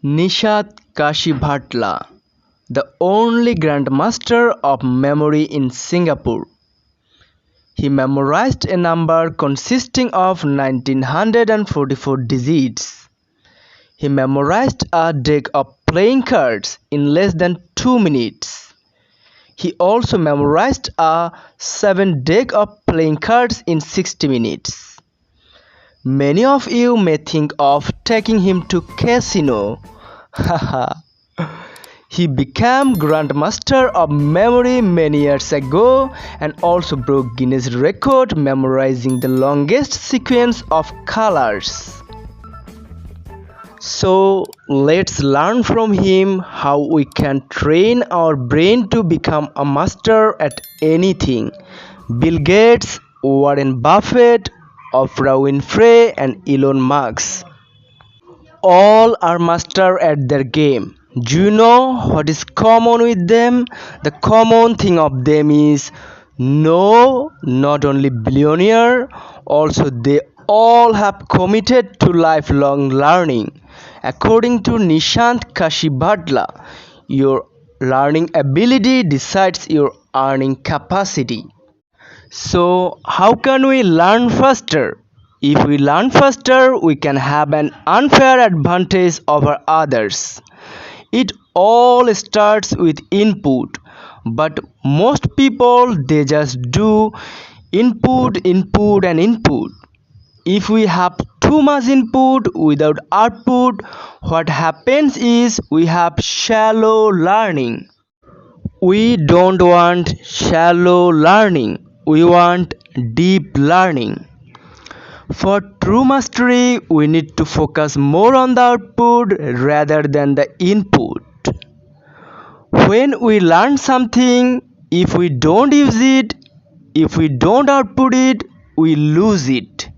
Nishant kasibhatl, the only Grandmaster of memory in Singapore. He memorized a number consisting of 1944 digits. He memorized a deck of playing cards in less than 2 minutes. He also memorized a 7 deck of playing cards in 60 minutes. Many of you may think of taking him to casino. Haha. He became Grandmaster of memory many years ago and also broke Guinness record memorizing the longest sequence of colors. So let's learn from him how we can train our brain to become a master at anything. Bill Gates, Warren Buffett, Oprah Winfrey and Elon Musk all are master at their game. Do you know what is common with them? The common thing of them is no, not only billionaire, also they all have committed to lifelong learning. According to Nishant kasibhatl, your learning ability decides your earning capacity. So, how can we learn faster? If we learn faster, we can have an unfair advantage over others. It all starts with input, but most people they just do input and input. If we have too much input without output, what happens is we have shallow learning. We don't want shallow learning, we want deep learning. For true mastery, we need to focus more on the output rather than the input. When we learn something, if we don't use it, if we don't output it, we lose it.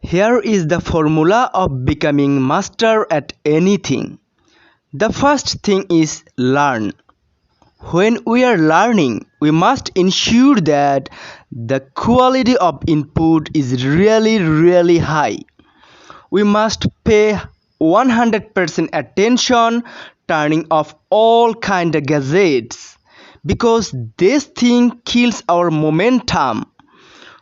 Here is the formula of becoming master at anything. The first thing is learn. When we are learning, we must ensure that the quality of input is really high. We must pay 100% attention, turning off all kind of gadgets because this thing kills our momentum.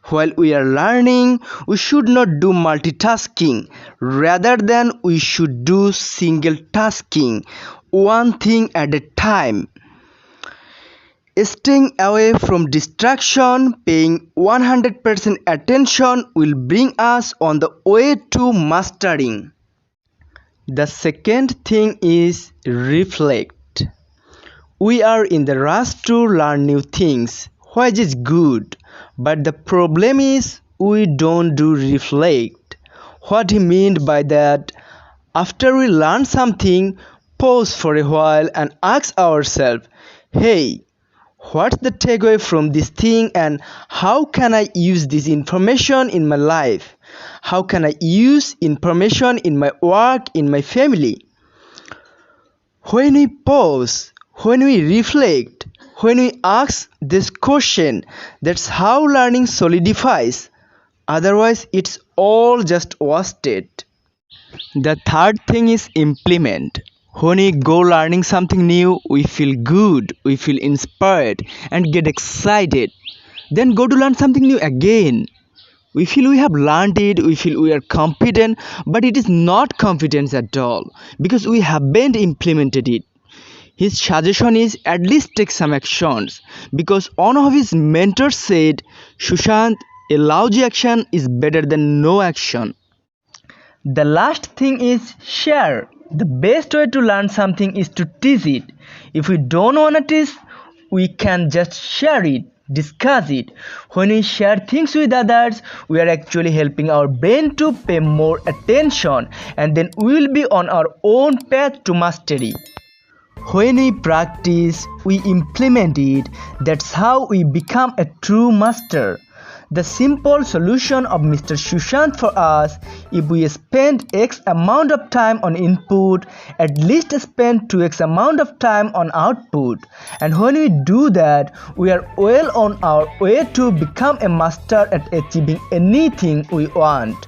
While we are learning, we should not do multitasking. Rather than we should do single tasking, one thing at a time. Staying away from distraction, paying 100% attention will bring us on the way to mastering. The second thing is reflect. We are in the rush to learn new things, which is good, but the problem is we don't do reflect. What he meant by that, after we learn something, pause for a while and ask ourselves, hey, what's the takeaway from this thing and how can I use this information in my life? How can I use information in my work, in my family? When we pause, when we reflect, when we ask this question, that's how learning solidifies. Otherwise, it's all just wasted. The third thing is implement. When we go learning something new, we feel good, we feel inspired and get excited. Then go to learn something new again. We feel we have learned it, we feel we are competent, but it is not competence at all because we haven't implemented it. His suggestion is at least take some actions because one of his mentors said, Sushant, a lousy action is better than no action. The last thing is share. The best way to learn something is to teach it. If we don't want to teach, we can just share it, discuss it. When we share things with others, we are actually helping our brain to pay more attention and then we will be on our own path to mastery. When we practice, we implement it. That's how we become a true master. The simple solution of Mr. Sushant for us, if we spend X amount of time on input, at least spend 2x amount of time on output. And when we do that, we are well on our way to become a master at achieving anything we want.